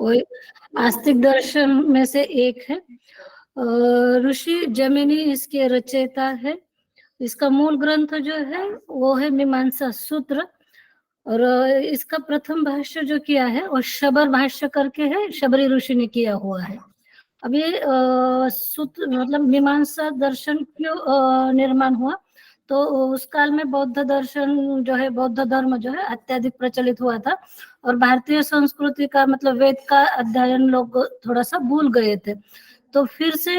वो आस्तिक दर्शन में से एक है। ऋषि जैमिनी इसके रचयिता है। इसका मूल ग्रंथ जो है वो है मीमांसा सूत्र, और इसका प्रथम भाष्य जो किया है वो शबर भाष्य करके है, शबरी ऋषि ने किया हुआ है। अब ये सूत्र मतलब मीमांसा दर्शन क्यों निर्माण हुआ, तो उस काल में बौद्ध दर्शन जो है, बौद्ध धर्म जो है अत्यधिक प्रचलित हुआ था, और भारतीय संस्कृति का मतलब वेद का अध्ययन लोग थोड़ा सा भूल गए थे। तो फिर से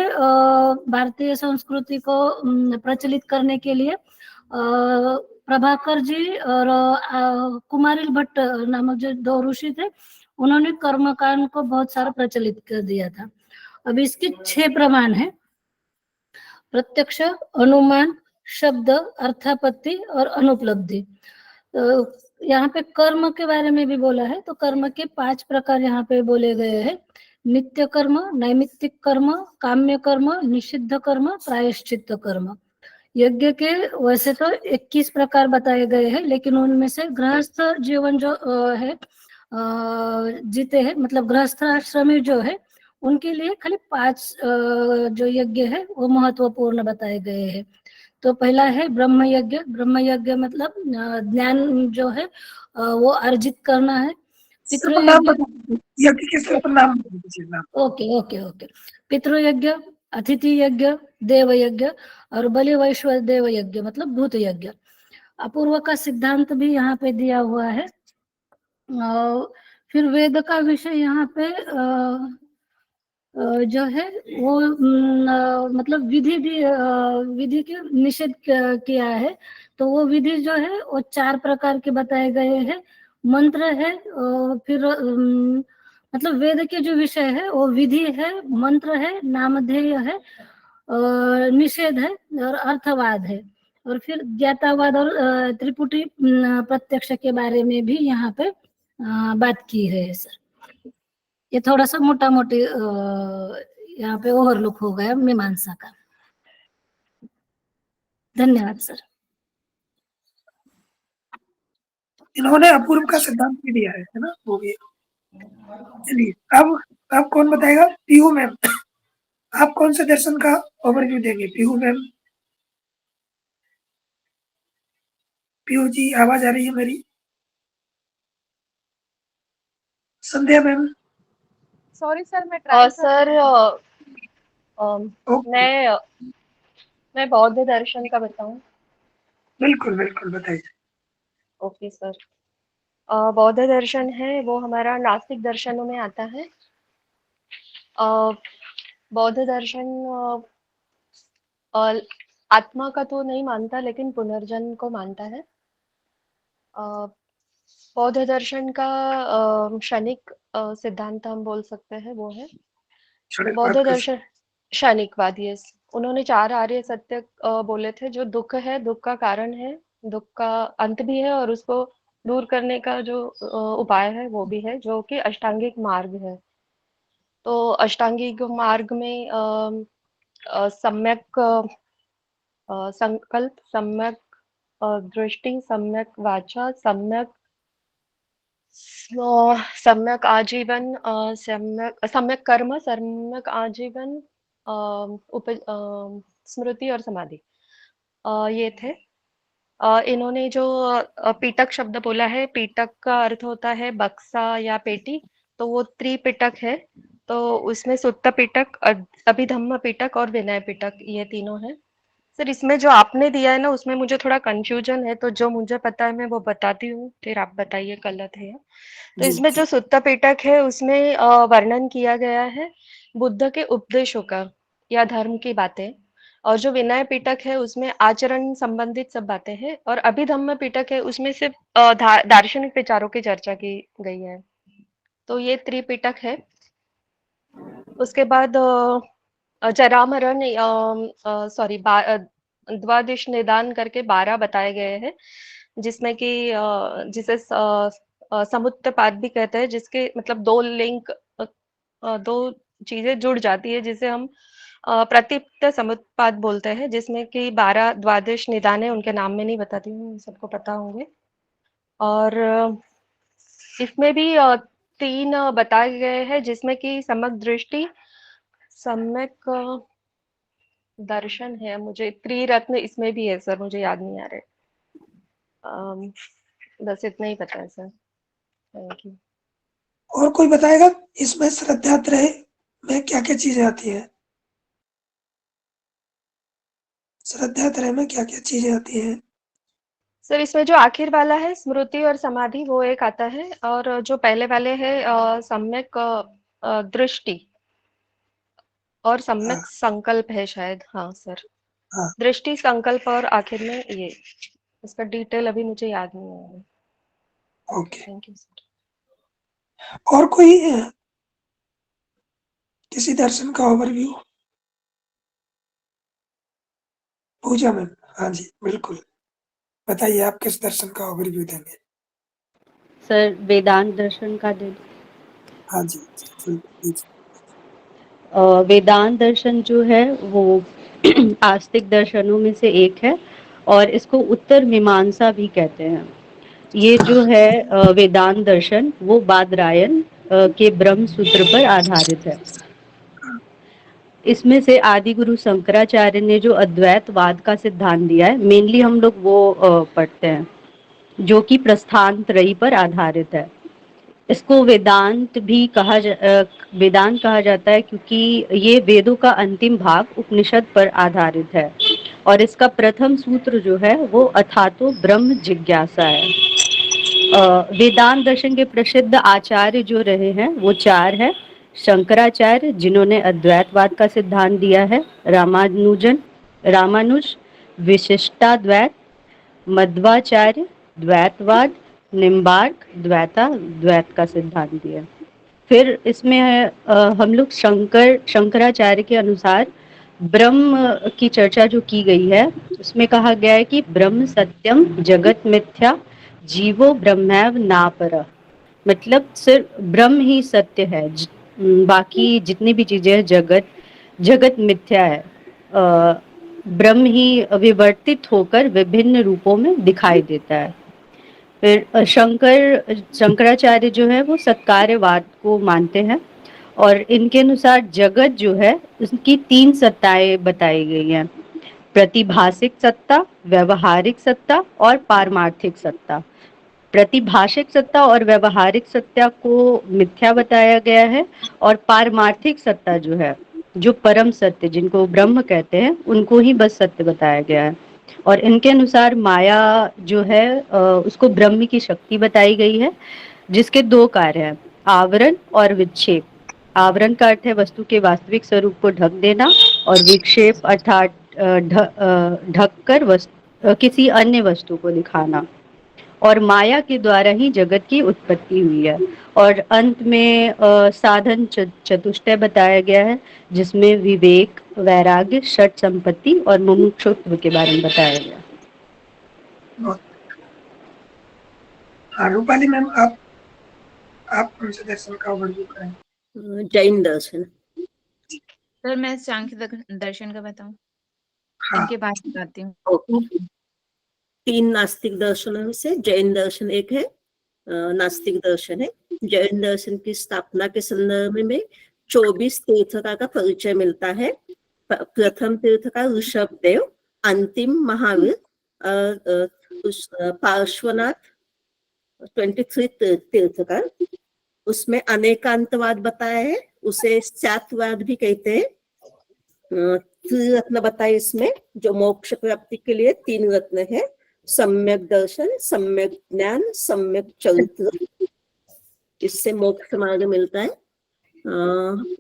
भारतीय संस्कृति को प्रचलित करने के लिए प्रभाकर जी और कुमारिल भट्ट नामक जो दो ऋषि थे, उन्होंने कर्मकांड को बहुत सारा प्रचलित कर दिया था। अब इसके 6 प्रमाण है: प्रत्यक्ष, अनुमान, शब्द, अर्थापत्ति और अनुपलब्धि। यहाँ पे कर्म के बारे में भी बोला है, तो कर्म के 5 प्रकार यहाँ पे बोले गए हैं: नित्य कर्म, नैमित्तिक कर्म, काम्य कर्म, निषिद्ध कर्म, प्रायश्चित्त कर्म। यज्ञ के वैसे तो 21 प्रकार बताए गए हैं, लेकिन उनमें से गृहस्थ जीवन जो है जीते हैं, मतलब गृहस्थ आश्रमी जो है, उनके लिए खाली 5 जो यज्ञ है वो महत्वपूर्ण बताए गए हैं। तो पहला है ब्रह्म यज्ञ। ब्रह्म यज्ञ मतलब ज्ञान जो है वो अर्जित करना है। यज्ञ के सिर्फ नाम ओके ओके ओके। पितृयज्ञ, अतिथि यज्ञ, देव यज्ञ और बलि वैश्व देव यज्ञ मतलब भूत यज्ञ। अपूर्व का सिद्धांत भी यहाँ पे दिया हुआ है। फिर वेद का विषय यहाँ पे जो है वो मतलब विधि के निषेध किया है। तो वो विधि जो है वो 4 प्रकार के बताए गए हैं। मंत्र है, फिर मतलब वेद के जो विषय है वो विधि है, मंत्र है, नामधेय है, निषेध है और अर्थवाद है। और फिर ज्ञातावाद और त्रिपुटी प्रत्यक्ष के बारे में भी यहाँ पे बात की है सर। ये थोड़ा सा मोटा मोटी यहाँ पे ओवरलुक हो गया मीमांसा का। धन्यवाद सर। इन्होंने अपूर्व का सिद्धांत भी दिया है ना, वो भी। चलिए अब कौन बताएगा? पीहू मैम, आप कौन से दर्शन का ओवरव्यू देंगे? पीहू मैम, पीहू जी आवाज आ रही है मेरी? संध्या मैम? सॉरी सर, मैं ट्राई सर ओके, मैं बौद्ध दर्शन का बताऊं? बिल्कुल बिल्कुल बताइए। Okay sir. बौद्ध दर्शन है वो हमारा नास्तिक दर्शनों में आता है। बौद्ध दर्शन आत्मा का तो नहीं मानता, लेकिन पुनर्जन्म को मानता है। बौद्ध दर्शन का क्षणिक सिद्धांत हम बोल सकते हैं, वो है बौद्ध दर्शन क्षणिकवाद। यस, उन्होंने 4 आर्य सत्य बोले थे। जो दुख है, दुख का कारण है, दुख का अंत भी है, और उसको दूर करने का जो उपाय है वो भी है, जो कि अष्टांगिक मार्ग है। तो अष्टांगिक मार्ग में सम्यक संकल्प, सम्यक दृष्टि, सम्यक वाचा, सम्यक आजीवन, सम्यक कर्म, सम्यक आजीवन, स्मृति और समाधि, ये थे। इन्होंने जो पीटक शब्द बोला है, पीटक का अर्थ होता है बक्सा या पेटी, तो वो त्रिपिटक है। तो उसमें सुत्त पिटक, अभिधम्म पिटक और विनय पिटक, ये तीनों है। सर, इसमें जो आपने दिया है ना, उसमें मुझे थोड़ा कंफ्यूजन है, तो जो मुझे पता है मैं वो बताती हूँ, फिर आप बताइए गलत है या। तो इसमें जो सुत्त पिटक है उसमें वर्णन किया गया है बुद्ध के उपदेशों का या धर्म की बातें, और जो विनय पिटक है उसमें आचरण संबंधित सब बातें हैं, और अभिधम्म पिटक है उसमें सिर्फ दार्शनिक विचारों की चर्चा की गई है। तो ये त्रिपिटक है। उसके बाद जरामरण, सॉरी, द्वादश निदान करके 12 बताए गए हैं, जिसमें कि जिसे समुत्तपाद भी कहते हैं, जिसके मतलब 2 लिंक, 2 चीजें जुड़ जाती है, जिसे हम प्रतिप्त समुत्पाद बोलते हैं, जिसमें कि 12 द्वादश निदान है। उनके नाम में नहीं बताती हूँ, सबको पता होंगे। और इसमें भी 3 बताए गए हैं, जिसमें कि सम्यक दृष्टि, सम्यक दर्शन है, मुझे त्रिरत्न इसमें भी है सर, मुझे याद नहीं आ रहे। बस इतना ही पता है सर। Thank you. और कोई बताएगा इसमें श्रद्धात्रय में क्या क्या चीजें आती हैं? श्रद्धात्रय में क्या क्या चीजें आती हैं? सर इसमें जो आखिर वाला है स्मृति और समाधि, वो एक आता है, और जो पहले वाले है सम्यक दृष्टि और हाँ सम्यक संकल्प है शायद। हाँ सर, हाँ, दृष्टि, संकल्प और आखिर में ये। इसका डिटेल अभी मुझे याद नहीं है। ओके। Thank you sir. और कोई किसी दर्शन का ओवरव्यू? पूजा मैम, हाँ जी बिल्कुल, बताइए आप किस दर्शन का ओवरव्यू देंगे? सर वेदांत दर्शन का दे दो। हाँ जी प्लीज। वेदांत दर्शन जो है वो आस्तिक दर्शनों में से एक है और इसको उत्तर मीमांसा भी कहते हैं। ये जो है वेदांत दर्शन वो बादरायण के ब्रह्म सूत्र पर आधारित है। इसमें से आदि गुरु शंकराचार्य ने जो अद्वैतवाद का सिद्धांत दिया है, मेनली हम लोग वो पढ़ते हैं, जो कि प्रस्थान त्रयी पर आधारित है। इसको वेदांत कहा जाता है क्योंकि ये वेदों का अंतिम भाग उपनिषद पर आधारित है और इसका प्रथम सूत्र जो है वो अथातो ब्रह्म जिज्ञासा है। वेदांत दर्शन के प्रसिद्ध आचार्य जो रहे हैं वो 4 हैं। शंकराचार्य, जिन्होंने अद्वैतवाद का सिद्धांत दिया है, रामानुज विशिष्टाद्वैत, मध्वाचार्य द्वैतवाद, निम्बार्क द्वैत का सिद्धांत दिया। फिर इसमें हम लोग शंकराचार्य के अनुसार ब्रह्म की चर्चा जो की गई है, उसमें कहा गया है कि ब्रह्म सत्यम जगत मिथ्या जीवो ब्रह्मैव नापरः। मतलब सिर्फ ब्रह्म ही सत्य है, बाकी जितनी भी चीजें हैं जगत मिथ्या है। ब्रह्म ही विवर्तित होकर विभिन्न रूपों में दिखाई देता है। फिर शंकराचार्य जो है वो सत्कार्यवाद को मानते हैं और इनके अनुसार जगत जो है उसकी 3 सत्ताएं बताई गई हैं: प्रतिभासिक सत्ता, व्यवहारिक सत्ता और पारमार्थिक सत्ता। प्रतिभाषिक सत्ता और व्यवहारिक सत्ता को मिथ्या बताया गया है और पारमार्थिक सत्ता जो है, जो परम सत्य जिनको ब्रह्म कहते हैं, उनको ही बस सत्य बताया गया है। और इनके अनुसार माया जो है उसको ब्रह्म की शक्ति बताई गई है, जिसके 2 कार्य हैं, आवरण और विक्षेप। आवरण का अर्थ है वस्तु के वास्तविक स्वरूप को ढक देना और विक्षेप अर्थात ढककर किसी अन्य वस्तु को दिखाना। और माया के द्वारा ही जगत की उत्पत्ति हुई है। और अंत में साधन चतुष्टय बताया गया है, जिसमें विवेक, वैराग्य, षट संपत्ति और मुमुक्षुत्व के बारे में बताया गया। हाँ रूपाली मैम, आप कौन से दर्शन का ओवरव्यू करेंगे? जैन दर्शन। सर मैं सांख्य दर्शन का बताऊं? हाँ इनके बारे में बताती हूँ। ओके। 3 नास्तिक दर्शनों में से जैन दर्शन एक है, नास्तिक दर्शन है। जैन दर्शन की स्थापना के संदर्भ में 24 तीर्थकार का परिचय मिलता है। प्रथम तीर्थकार ऋषभ देव, अंतिम महावीर, पार्श्वनाथ, 23 तीर्थकार। उसमें अनेकांतवाद बताया है, उसे सातवाद भी कहते हैं। त्रिरत्न बताए इसमें, जो मोक्ष प्राप्ति के लिए 3 रत्न है: सम्यक दर्शन, सम्यक ज्ञान, सम्यक चरित्र। इससे मोक्ष मार्ग मिलता है।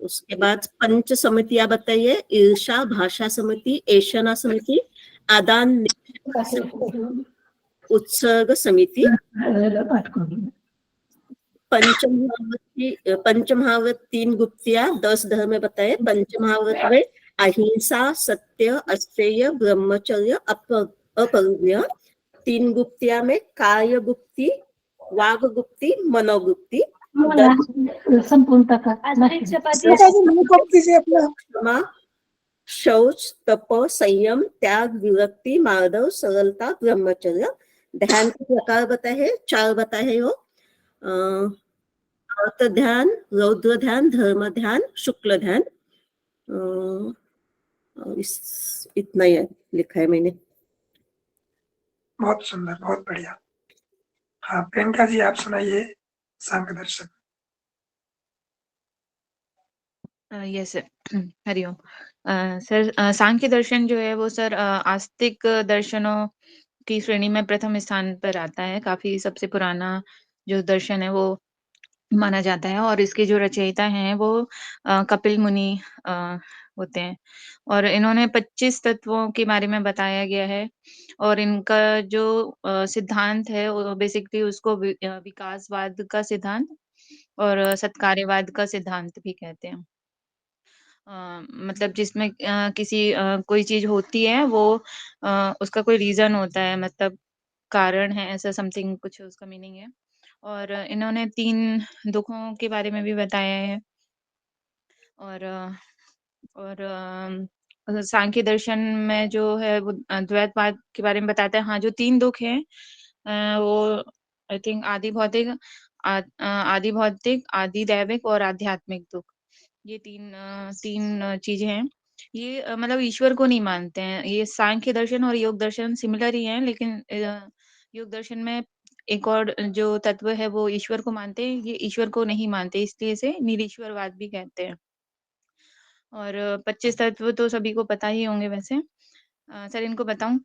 उसके बाद पंच समितियां बताइए: ईर्षा भाषा समिति, ऐशना समिति, आदान उत्सर्ग समिति। पंचमहाव्रत 3 गुप्तियां 10 धर्म बताए। पंचमहाव्रत में अहिंसा, सत्य, अस्तेय, ब्रह्मचर्य, अपरिग्रह। 3 गुप्तियां में काय गुप्ति, वाग गुप्ति, मनोगुप्ति। शौच, तप, संयम, त्याग, विरक्ति, मार्दव, सरलता, ब्रह्मचर्य। ध्यान के प्रकार बताए हैं, 4 बताए हैं वो: अर्थ ध्यान, रौद्र ध्यान, धर्म ध्यान, शुक्ल ध्यान, इतना ही लिखा है मैंने। बहुत सुंदर, बहुत बढ़िया। हाँ प्रियंका जी, आप सुनाइए सांख्य दर्शन। Yes sir. हरिओम। सर, सांख्य दर्शन जो है वो सर आस्तिक दर्शनों की श्रेणी में प्रथम स्थान पर आता है। काफी सबसे पुराना जो दर्शन है वो माना जाता है, और इसके जो रचयिता हैं वो कपिल मुनि होते हैं, और इन्होंने 25 तत्वों के बारे में बताया गया है, और इनका जो सिद्धांत है वो बेसिकली उसको विकासवाद का सिद्धांत और सत्कार्यवाद का सिद्धांत भी कहते हैं। मतलब जिसमें कोई चीज होती है वो उसका कोई रीजन होता है, मतलब कारण है, ऐसा समथिंग कुछ उसका मीनिंग है। और इन्होंने 3 दुखों के बारे में भी बताया है, और सांख्य दर्शन में जो है वो द्वैतवाद के बारे में बताते हैं। हाँ, जो 3 दुख हैं वो आई थिंक आदि भौतिक, आदि दैविक और आध्यात्मिक दुख। ये 3 चीजें हैं। ये मतलब ईश्वर को नहीं मानते हैं। ये सांख्य दर्शन और योग दर्शन सिमिलर ही हैं, लेकिन योग दर्शन में एक और जो तत्व है वो ईश्वर को मानते हैं, ये ईश्वर को नहीं मानते, इसलिए इसे निरीश्वरवाद भी कहते हैं। और 25 तत्व तो सभी को पता ही होंगे वैसे। सर इनको बताऊं?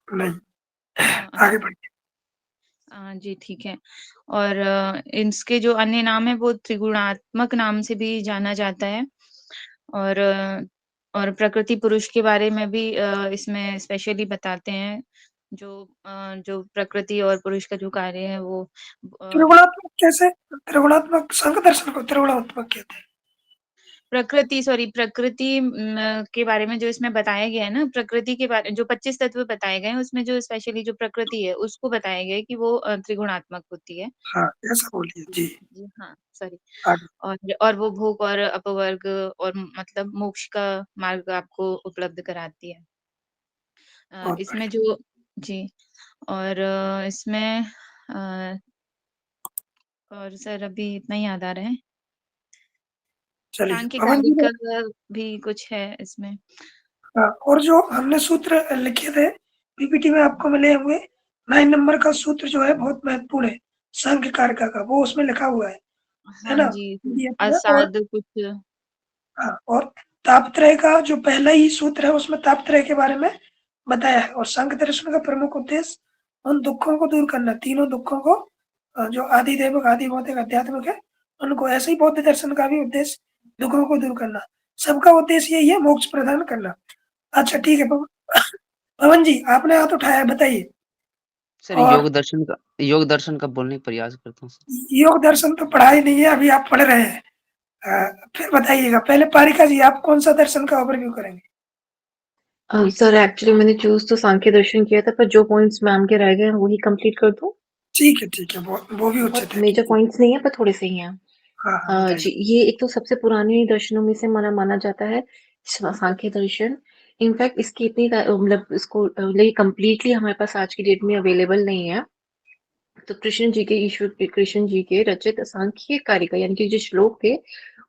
नहीं, अच्छा। आगे बढ़िए। जी ठीक है। और इसके जो अन्य नाम है वो त्रिगुणात्मक नाम से भी जाना जाता है, और प्रकृति पुरुष के बारे में भी इसमें स्पेशली बताते हैं। जो प्रकृति और पुरुष का जो कार्य है वो त्रिगुणात्मक कैसे? त्रिगुणात्मक सांख्य दर्शन को त्रिगुणात्मक कहते हैं। प्रकृति के बारे में जो इसमें बताया गया है ना, प्रकृति के बारे जो 25 तत्व बताए गए हैं उसमें जो स्पेशली जो प्रकृति है उसको बताया गया है कि वो त्रिगुणात्मक होती है। हाँ ऐसा बोलिए जी। जी हाँ, सॉरी। आगे। और वो भोग और अपवर्ग और मतलब मोक्ष का मार्ग आपको उपलब्ध कराती है। बहुत इसमें बढ़िया। जो जी, और इसमें अ, और सर अभी इतना ही याद आ रहा है। चलिए सांख्य पवन जी ने, कारिका भी कुछ है इसमें। हाँ, और जो हमने सूत्र लिखे थे पीपीटी में आपको मिले हुए 9 नंबर का सूत्र जो है बहुत महत्वपूर्ण है सांख्य कारका का, वो उसमें लिखा हुआ है हाँ ना जी, PDF में। और असाध कुछ। हाँ, और तापत्रय का जो पहला ही सूत्र है उसमें तापत्रय के बारे में बताया है। और सांख्य दर्शन का प्रमुख उद्देश्य उन दुखों को दूर करना, तीनों दुखों को, जो आदि दैविक, आदि भौतिक, आध्यात्मिक है, उनको। ऐसे ही बौद्ध दर्शन का भी उद्देश्य दुखों को दूर करना। सबका उद्देश्य यही है, मोक्ष प्रदान करना। अच्छा ठीक है पवन जी, आपने हाथ उठाया, बताइए। सर और योग दर्शन का बोलने का प्रयास करता हूँ सर। योग दर्शन तो पढ़ा ही नहीं है, अभी आप पढ़ रहे हैं। फिर बताइएगा। पहले पारिका जी, आप कौन सा दर्शन का ओवरव्यू करेंगे? सर एक्चुअली मैंने चूज तो सांख्य दर्शन किया था, पर जो पॉइंट्स मैम के रह गए हैं वही कंप्लीट कर दूं। ठीक है, वो भी उचित बहुत है। मेजर पॉइंट्स नहीं है, पर थोड़े से ही हैं। हाँ हाँ बताइए। जी, ये एक तो सबसे पुराने दर्शनों में से माना जाता है सांख्य दर्शन। इनफैक्ट इसकी मतलब इसको मतलब कंप्लीटली हमारे पास आज की डेट में अवेलेबल नहीं है। तो कृष्ण जी के रचित सांख्य कारिका यानी कि जो श्लोक थे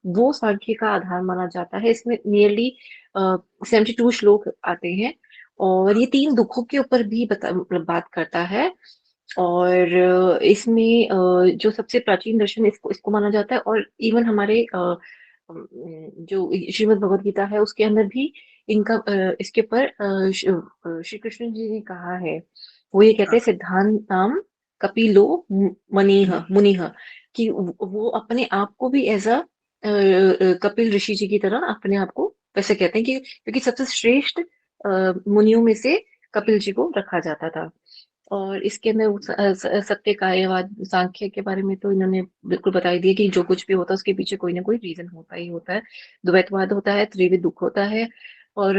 वो सांख्य का आधार माना जाता है। इसमें नियरली 72 श्लोक आते हैं, और ये 3 दुखों के ऊपर भी मतलब बात करता है। और इसमें जो सबसे प्राचीन दर्शन इसको माना जाता है। और इवन हमारे जो श्रीमद् भगवद गीता है उसके अंदर भी इनका इसके ऊपर श्री कृष्ण जी ने कहा है। वो ये कहते हैं सिद्धांताम कपिलो मुनिह, कि वो अपने आप को भी एज अ कपिल ऋषि जी की तरह अपने आप को वैसे कहते हैं, कि क्योंकि सबसे श्रेष्ठ मुनियों में से कपिल जी को रखा जाता था। और इसके अंदर सत्य कार्यवाद सांख्य के बारे में तो इन्होंने बिल्कुल बता ही दिया कि जो कुछ भी होता है उसके पीछे कोई ना कोई रीजन होता ही होता है। द्वैतवाद होता है, त्रिविध दुख होता है, और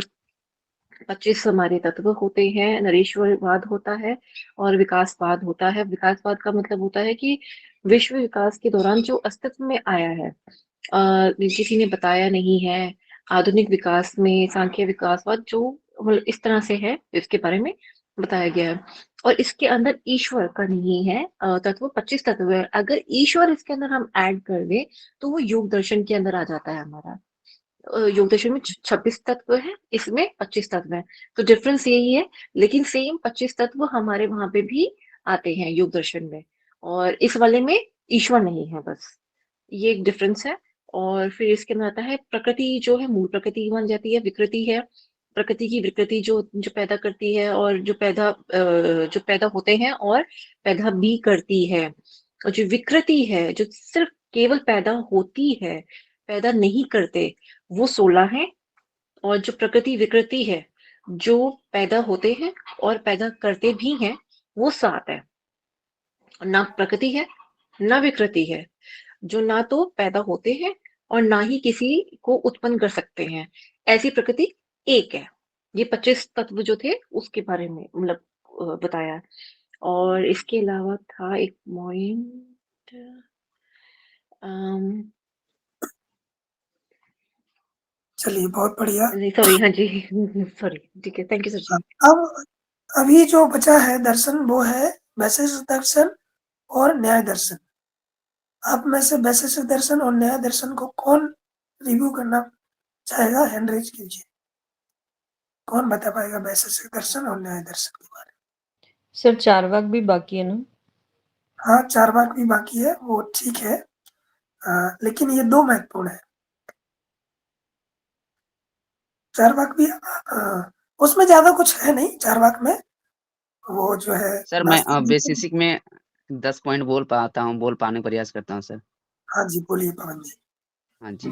25 हमारे तत्व होते हैं, नरेश्वरवाद होता है, और विकासवाद होता है। विकासवाद का मतलब होता है कि विश्व विकास के दौरान जो अस्तित्व में आया है, किसी ने बताया नहीं है। आधुनिक विकास में सांख्य विकासवाद जो मतलब इस तरह से है, इसके बारे में बताया गया है। और इसके अंदर ईश्वर का नहीं है तत्व, 25 तत्व है। अगर ईश्वर इसके अंदर हम ऐड कर दें तो वो योग दर्शन के अंदर आ जाता है हमारा। योग दर्शन में 26 तत्व है, इसमें 25 तत्व है, तो डिफरेंस यही है। लेकिन सेम 25 तत्व हमारे वहां पे भी आते हैं योग दर्शन में, और इस वाले में ईश्वर नहीं है, बस ये एक डिफरेंस है। और फिर इसके अंदर आता है प्रकृति जो है मूल प्रकृति बन जाती है, विकृति है प्रकृति की, विकृति जो जो पैदा करती है और जो पैदा होते हैं और पैदा भी करती है। और जो विकृति है जो सिर्फ केवल पैदा होती है, पैदा नहीं करते, वो 16 है। और जो प्रकृति विकृति है जो पैदा होते हैं और पैदा करते भी हैं, वो 7 है। ना प्रकृति है ना विकृति है, जो ना तो पैदा होते हैं और ना ही किसी को उत्पन्न कर सकते हैं, ऐसी प्रकृति एक है। ये 25 तत्व जो थे उसके बारे में मतलब बताया। और इसके अलावा था एक पॉइंट, चलिए बहुत बढ़िया। सॉरी, हाँ जी सॉरी, ठीक है, थैंक यू सर जी। अब अभी जो बचा है दर्शन वो है वैशेषिक दर्शन और न्याय दर्शन। आप में से वैशेषिक दर्शन और न्याय दर्शन को कौन रिव्यू करना चाहेगा? हैंड रेज कीजिए। कौन बता पाएगा वैशेषिक दर्शन और न्याय दर्शन के बारे में? सर चारवाक भी बाकी है ना? हाँ, चारवाक भी बाकी है, वो ठीक है। लेकिन ये 2 महत्वपूर्ण है। चारवाक भी उसमें ज्यादा कुछ है नहीं चारवाक में, वो जो है सर मैं बेसिक में 10 पॉइंट बोल पाने का प्रयास करता हूँ सर। हाँ जी, बोलिए पवन जी। हाँ जी।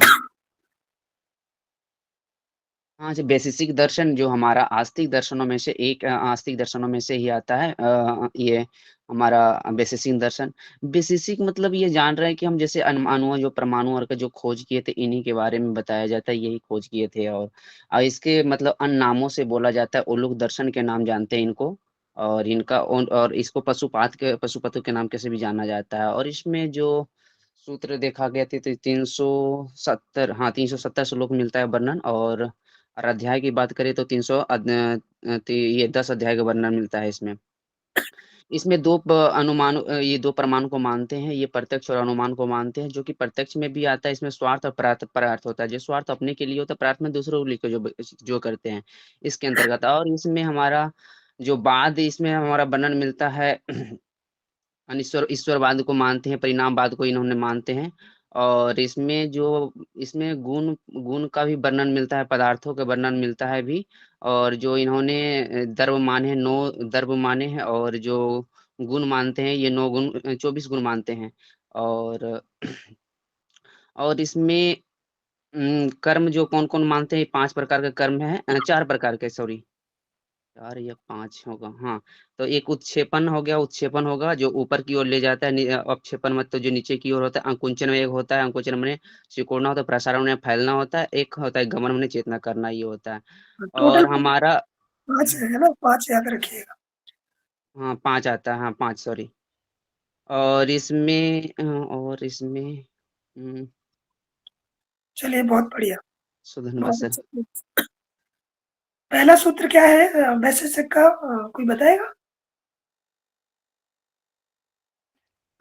हाँ जी, बेसिक दर्शन जो हमारा आस्तिक दर्शनों में से एक आस्तिक दर्शनों में से ही आता है। ये हमारा बेसिक दर्शन। बेसिक मतलब ये जान रहे हैं कि हम जैसे अणुओं जो परमाणु और का जो खोज किए थे इन्हीं के बारे में बताया जाता है, यही खोज किए थे। और इसके मतलब अन्य नामों से बोला जाता है, वो लोग दर्शन के नाम जानते हैं इनको। और इनका और इसको पशुपतों के नाम कैसे भी जाना जाता है। और इसमें जो सूत्र देखा गया थे तो 370 हाँ 370 श्लोक मिलता है वर्णन। और अध्याय की बात करें तो 300 ये 10 अध्याय का वर्णन मिलता है इसमें। इसमें ये 2 परमाणु को मानते हैं, ये प्रत्यक्ष और अनुमान को मानते हैं, जो कि प्रत्यक्ष में भी आता है। इसमें स्वार्थ और परार्थ होता है, जो स्वार्थ अपने के लिए होता है, परार्थ में दूसरों के लिए जो करते हैं इसके अंतर्गत। और इसमें हमारा जो बाद इसमें हमारा वर्णन मिलता है ईश्वरवाद को मानते हैं, परिणामवाद को इन्होंने मानते हैं। और इसमें गुण गुण का भी वर्णन मिलता है, पदार्थों का वर्णन मिलता है भी। और जो इन्होंने द्रव्य माने हैं और जो गुण मानते हैं ये 9 गुण 24 गुण मानते हैं। और इसमें कर्म जो कौन कौन मानते हैं 5 प्रकार का कर्म है, 4 प्रकार के, सॉरी 4 या 5 होगा। हाँ, तो एक उत्क्षेपण होगा जो ऊपर की ओर ले जाता है। अपक्षेपण मतलब जो नीचे की ओर होता है। अंकुंचन में एक होता है, अंकुचन में सिकुड़ना होता है, प्रसारण में फैलना होता है, एक होता है गमन में चेतना करना, ये होता है। टोटल और हमारा 5 है ना, 5 याद रखिएगा। हाँ 5 आता है, हाँ 5 सॉरी। और इसमें चलिए बहुत बढ़िया, धन्यवाद बहुत सर। अच्छा। पहला सूत्र क्या है वैशेषिक का, कोई बताएगा?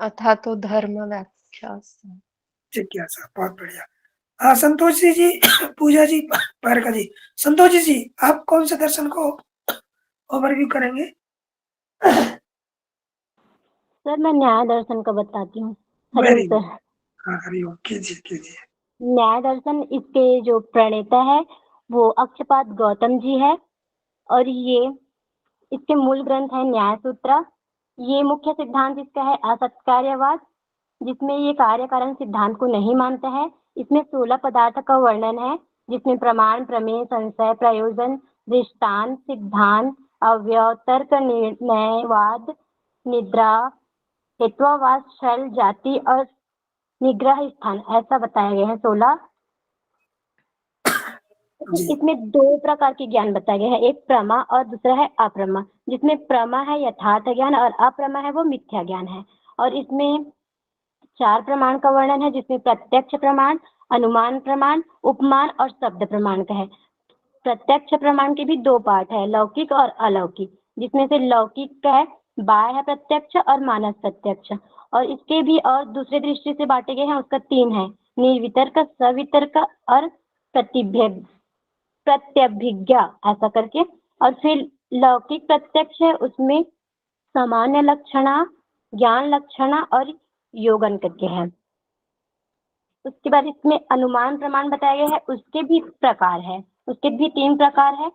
अथा तो धर्म व्याख्या। जिज्ञासा, बहुत बढ़िया। संतोष जी पूजा जी, पारका जी, संतोष जी आप कौन से दर्शन को ओवरव्यू करेंगे? सर मैं न्याय दर्शन का बताती हूँ। हरिओम सर। हाँ हरिओम, कीजिए। न्याय दर्शन, इसके जो प्रणेता है वो अक्षपाद गौतम जी है, और ये इसके मूल ग्रंथ है न्याय सूत्र। ये मुख्य सिद्धांत इसका है असत्कार्यवाद, जिसमें ये कार्य कारण सिद्धांत को नहीं मानता है। इसमें 16 पदार्थ का वर्णन है, जिसमें प्रमाण, प्रमेय, संशय, प्रयोजन, दृष्टांत, सिद्धांत, अवयव, तर्क, निर्णयवाद, निद्रा, हेत्वावाद, शल, जाति और निग्रह स्थान, ऐसा बताया गया है 16। इसमें 2 प्रकार के ज्ञान बताया गया है, एक प्रमा और दूसरा है अप्रमा। जिसमें प्रमा है यथार्थ ज्ञान और अप्रमा है वो मिथ्या ज्ञान है। और इसमें 4 प्रमाण का वर्णन है, जिसमें प्रत्यक्ष प्रमाण, अनुमान प्रमाण, उपमान और शब्द प्रमाण का है। प्रत्यक्ष प्रमाण के भी 2 पार्ट है, लौकिक और अलौकिक। जिसमें से लौकिक का है, बाह्य प्रत्यक्ष और मानस प्रत्यक्ष। और इसके भी और दूसरे दृष्टि से बांटे गए हैं, उसका 3 है, निर्वितर्क, सवितर्क और प्रत्यभिज्ञा, ऐसा करके। और फिर लौकिक प्रत्यक्ष है, उसमें सामान्य लक्षणा, ज्ञान लक्षणा और योगन करके है। उसके बाद इसमें अनुमान प्रमाण बताया गया है, उसके भी प्रकार है, उसके भी 3 प्रकार है।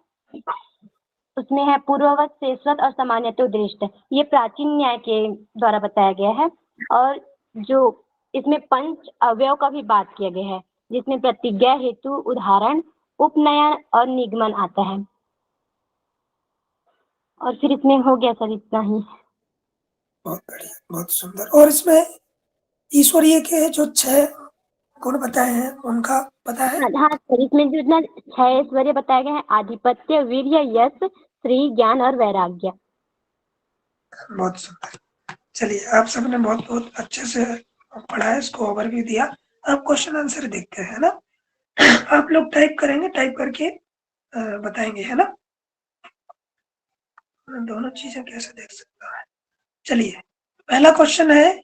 उसमें है पूर्ववत, शेषवत और सामान्यतो दृष्ट। ये प्राचीन न्याय के द्वारा बताया गया है। और जो इसमें पंच अवयव का भी बात किया गया है, जिसमें प्रतिज्ञा, हेतु, उदाहरण, उपनयन और निगमन आता है। और फिर इसमें हो गया सर इतना ही। बहुत बढ़िया, बहुत सुंदर। और इसमें ईश्वरीय के जो 6 गुण बताए हैं उनका पता है? हाँ सर, इसमें जो ना 6 ऐश्वर्य बताए गए हैं, आधिपत्य, वीर्य, यश, श्री, ज्ञान और वैराग्य। बहुत सुंदर। चलिए, आप सबने बहुत बहुत अच्छे से पढ़ा है, इसको ओवरव्यू दिया। अब क्वेश्चन आंसर देखते हैं ना। आप लोग टाइप करेंगे, टाइप करके बताएंगे, है ना। दोनों चीजें कैसे देख सकता है। चलिए, पहला क्वेश्चन है,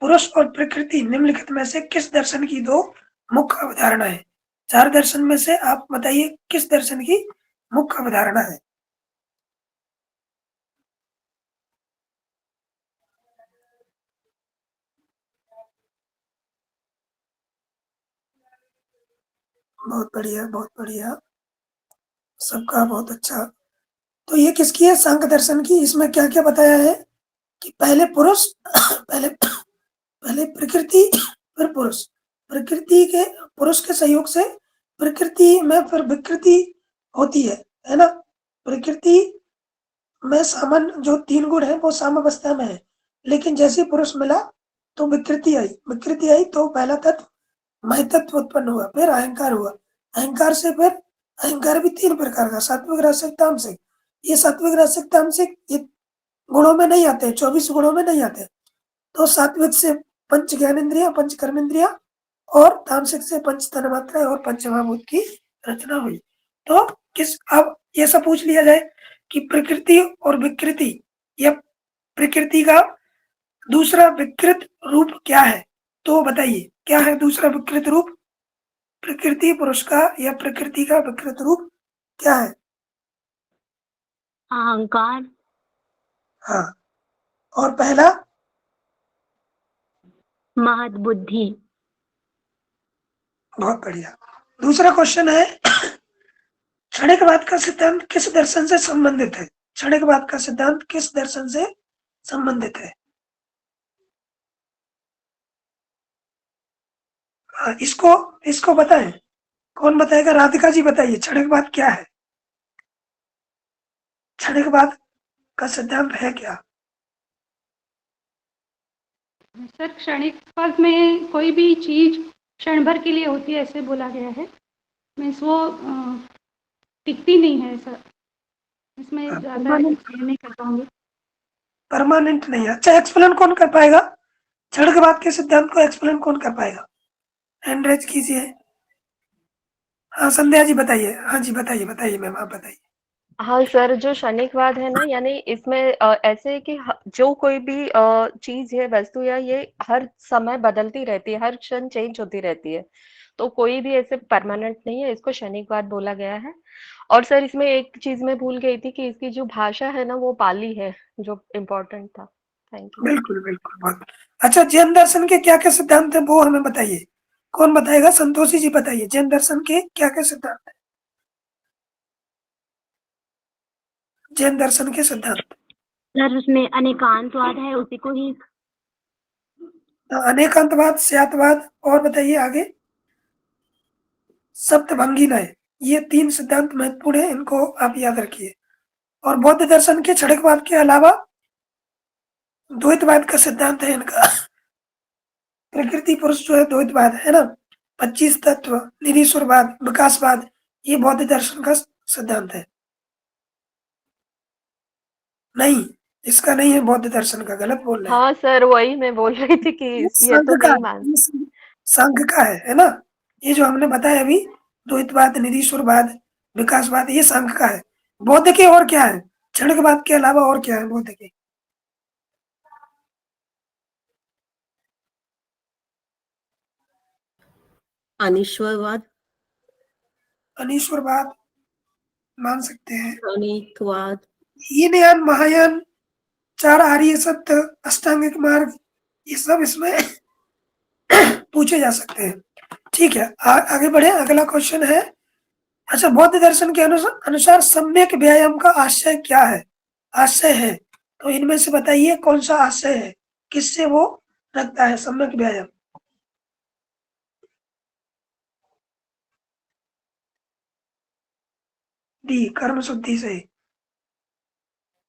पुरुष और प्रकृति निम्नलिखित में से किस दर्शन की 2 मुख्य अवधारणा है? 4 दर्शन में से आप बताइए किस दर्शन की मुख्य अवधारणा है। बहुत बढ़िया, बहुत बढ़िया, सबका बहुत अच्छा। तो ये किसकी है? सांख्य दर्शन की। इसमें क्या क्या बताया है कि पहले पुरुष पहले प्रकृति, फिर पुरुष। प्रकृति के, पुरुष के सहयोग से प्रकृति में फिर विकृति होती है ना। प्रकृति में सामान्य जो 3 गुण है वो साम्यावस्था में है, लेकिन जैसे पुरुष मिला तो विकृति आई तो पहला तत्व महतत्व उत्पन्न हुआ, फिर अहंकार हुआ। अहंकार से फिर अहंकार भी 3 प्रकार का, सात्विक, राजसिक, तामसिक। ये सात्विक, राजसिक, तामसिक ये गुणों में नहीं आते, 24 गुणों में नहीं आते। तो सात्विक से 5 ज्ञानेंद्रिया, 5 कर्मेंद्रिया और तामसिक से 5 तन्मात्राएं और 5 महाभूत की रचना हुई। तो अब ये सब पूछ लिया जाए कि प्रकृति और विकृति, या प्रकृति का दूसरा विकृत रूप क्या है, तो बताइए क्या है दूसरा विकृत रूप प्रकृति पुरुष का, या प्रकृति का विकृत रूप क्या है? अहंकार। हाँ, और पहला महद बुद्धि। बहुत बढ़िया। दूसरा क्वेश्चन है, क्षणिकवाद का सिद्धांत किस दर्शन से संबंधित है? क्षणिकवाद का सिद्धांत किस दर्शन से संबंधित है? इसको बताएं, कौन बताएगा? राधिका जी बताइए, क्षणिकवाद क्या है? क्षणिकवाद का सिद्धांत है क्या? सर, क्षणिकवाद में कोई भी चीज क्षण भर के लिए होती है, ऐसे बोला गया है। मीन्स वो टिकती नहीं है सर, इसमें ज्यादा एक्सप्लेन नहीं कर पाऊंगी। परमानेंट नहीं है। अच्छा, एक्सप्लेन कौन कर पाएगा? क्षणिकवाद के सिद्धांत को एक्सप्लेन कौन कर पाएगा? हैंड रेज कीजिए। हाँ, संध्या जी बताइए। हाँ जी, बताइए मैम, आप बताइए। हाँ सर, जो क्षणिकवाद है ना, यानी इसमें ऐसे है कि जो कोई भी चीज है, वस्तु या ये हर समय बदलती रहती है, हर क्षण चेंज होती रहती है, तो कोई भी ऐसे परमानेंट नहीं है, इसको क्षणिकवाद बोला गया है। और सर, इसमें एक चीज मैं भूल गई थी कि इसकी जो भाषा है ना, वो पाली है, जो इम्पोर्टेंट था। Thank you. बिल्कुल बिल्कुल, बहुत अच्छा। जैन दर्शन के क्या क्या सिद्धांत है वो हमें बताइए। कौन बताएगा? संतोषी जी बताइए, जैन दर्शन के क्या क्या सिद्धांत है? जैन दर्शन के सिद्धांत। सर, उसमें अनेकांतवाद है, उसी को ही। अनेकांतवाद, स्यातवाद, और बताइए आगे। सप्तभंगी नय, ये 3 सिद्धांत महत्वपूर्ण है, इनको आप याद रखिए। और बौद्ध दर्शन के क्षणिकवाद के अलावा द्वैतवाद का सिद्धांत है इनका। प्रकृति पुरुष जो है द्वैतवाद है ना। 25 तत्व, निरीश्वरवाद, विकासवाद, ये बौद्ध दर्शन का सिद्धांत है। नहीं, इसका नहीं है बौद्ध दर्शन का, गलत बोल रहे हैं। हाँ सर, वही मैं बोल रही थी कि ये तो नहीं मान। संघ का है ना। ये जो हमने बताया अभी, द्वैतवाद, निरीश्वरवाद, विकासवाद, ये संघ का है। बौद्ध के और क्या है? क्षणिकवाद के अलावा और क्या है वो देखिए। अनीश्वरवाद, अनीश्वरवाद मान सकते हैं। क्षणिकवाद, yin यान, महायान, 4 आर्य सत्य, अष्टांगिक मार्ग, ये सब इसमें पूछे जा सकते हैं। ठीक है, आगे बढ़े। अगला क्वेश्चन है, अच्छा, बौद्ध दर्शन के अनुसार सम्यक व्यायाम का आशय क्या है? आशय है, तो इनमें से बताइए कौन सा आशय है, किससे वो रखता है सम्यक व्यायाम? डी, कर्म शुद्धि से।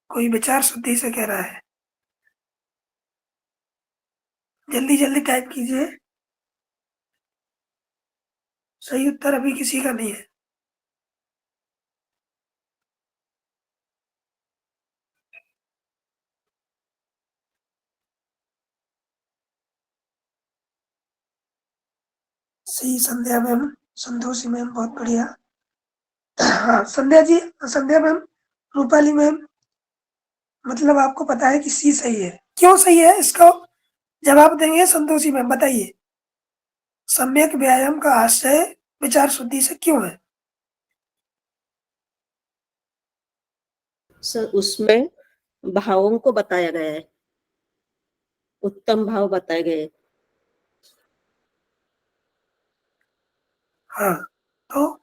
कोई विचार शुद्धि से कह रहा है, जल्दी जल्दी टाइप कीजिए। सही उत्तर अभी किसी का नहीं है। सही संध्या मैम, संतोषी मैम, बहुत बढ़िया। हाँ संध्या जी, संध्या मैम, रूपाली मैम, मतलब आपको पता है कि सी सही है। क्यों सही है, इसका जवाब देंगे संतोषी मैम, बताइए। सम्यक व्यायाम का आशय विचार शुद्धि से क्यों है? सर उसमें भावों को बताया गया है, उत्तम भाव बताए गए। हाँ, तो